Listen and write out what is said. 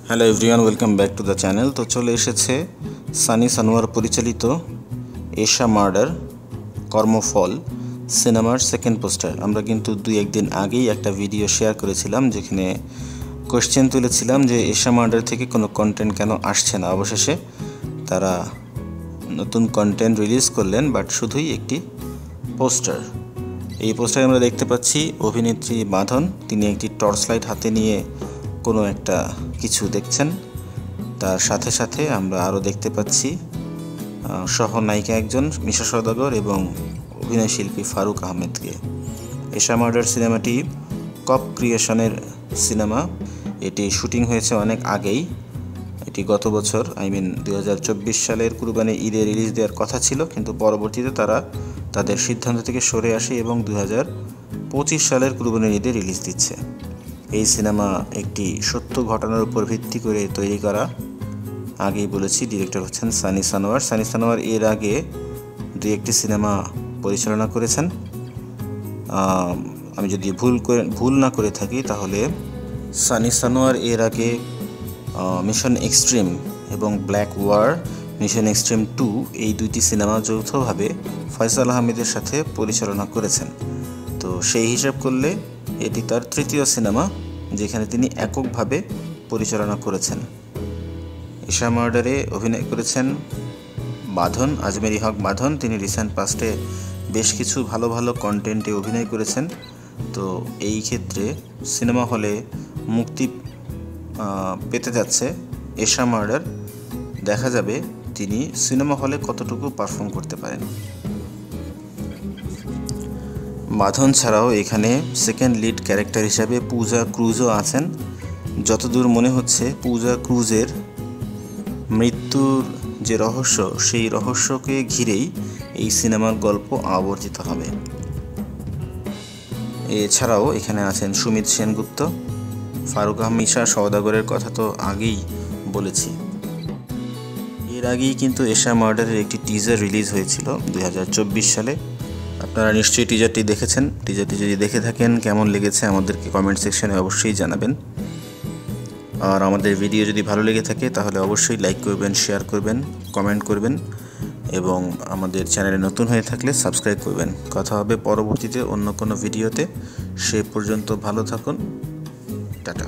Hello everyone, welcome back to the channel. তো চলে এসেছে সানি সানোয়ার পরিচালিত এশা মার্ডার কর্মফল সিনেমার সেকেন্ড পোস্টার। আমরা কিন্তু 2-1 দিন আগেই একটা ভিডিও শেয়ার করেছিলাম যেখানে কোয়েশ্চেন তুলেছিলাম যে এশা মার্ডার থেকে কোনো কন্টেন্ট কেন আসছে না। অবশেষে তারা নতুন কন্টেন্ট রিলিজ করলেন, বাট শুধুই একটি পোস্টার। এই পোস্টারে আমরা দেখতে পাচ্ছি অভিনেত্রী বাঁধন, তিনি একটি টর্চ লাইট হাতে নিয়ে কোনো একটা কিছু দেখছেন। তার সাথে সাথে আমরা আরও দেখতে পাচ্ছি সহনায়িকা একজন মিশা সওদাগর এবং অভিনয় শিল্পী ফারুক আহমেদকে। এশা মার্ডার সিনেমাটি কপ ক্রিয়েশনের সিনেমা। এটি শুটিং হয়েছে অনেক আগেই। এটি গত বছর 2024 সালের কুরবানি ঈদে রিলিজ দেওয়ার কথা ছিল, কিন্তু পরবর্তীতে তারা তাদের সিদ্ধান্ত থেকে সরে আসে এবং 2025 সালের কুরবানি ঈদে রিলিজ দিচ্ছে। এই সিনেমা একটি সত্য ঘটনার উপর ভিত্তি করে তৈরি করা। আগেই বলেছি, ডিরেক্টর হচ্ছেন সানি সানোয়ার। সানি সানোয়ার এর আগে 2-1টি সিনেমা পরিচালনা করেছেন। আমি যদি ভুল না করে থাকি তাহলে সানি সানোয়ার এর আগে মিশন এক্সট্রিম এবং ব্ল্যাক ওয়ার, মিশন এক্সট্রিম 2 এই 2টি সিনেমা যৌথভাবে ফয়সাল আহমেদের সাথে পরিচালনা করেছেন। তো সেই হিসাব করলে এটি তার তৃতীয় সিনেমা যেখানে তিনি এককভাবে পরিচালনা করেছেন। এশা মার্ডারে অভিনয় করেছেন বাঁধন, আজমেরি হক বাঁধন। তিনি রিসেন্ট পাস্টে বেশ কিছু ভালো ভালো কন্টেন্টে অভিনয় করেছেন। তো এই ক্ষেত্রে সিনেমা হলে মুক্তি পেতে যাচ্ছে এশা মার্ডার। দেখা যাবে তিনি সিনেমা হলে কতটুকু পারফর্ম করতে পারেন। বাঁধন ছাড়াও এখানে সেকেন্ড লিড ক্যারেক্টার হিসাবে পূজা ক্রুজও আছেন। যতদূর মনে হচ্ছে পূজা ক্রুজের মৃত্যুর যে রহস্য, সেই রহস্যকে ঘিরেই এই সিনেমার গল্প আবর্তিত হবে। এছাড়াও এখানে আছেন সুমিত সেনগুপ্ত, ফারুক আহমেদ, মিশা সওদাগরের কথা তো আগেই বলেছি। এর আগেই কিন্তু এশা মার্ডারের একটি টিজার রিলিজ হয়েছিল 2024 সালে। আপনারা নিশ্চয়ই টিজারটি দেখেছেন। টিজারটি যদি দেখে থাকেন, কেমন লেগেছে আমাদেরকে কমেন্ট সেকশনে অবশ্যই জানাবেন। আর আমাদের ভিডিও যদি ভালো লেগে থাকে তাহলে অবশ্যই লাইক করবেন, শেয়ার করবেন, কমেন্ট করবেন এবং আমাদের চ্যানেলে নতুন হয়ে থাকলে সাবস্ক্রাইব করবেন। কথা হবে পরবর্তীতে অন্য কোনো ভিডিওতে। সে পর্যন্ত ভালো থাকুন। টাটা।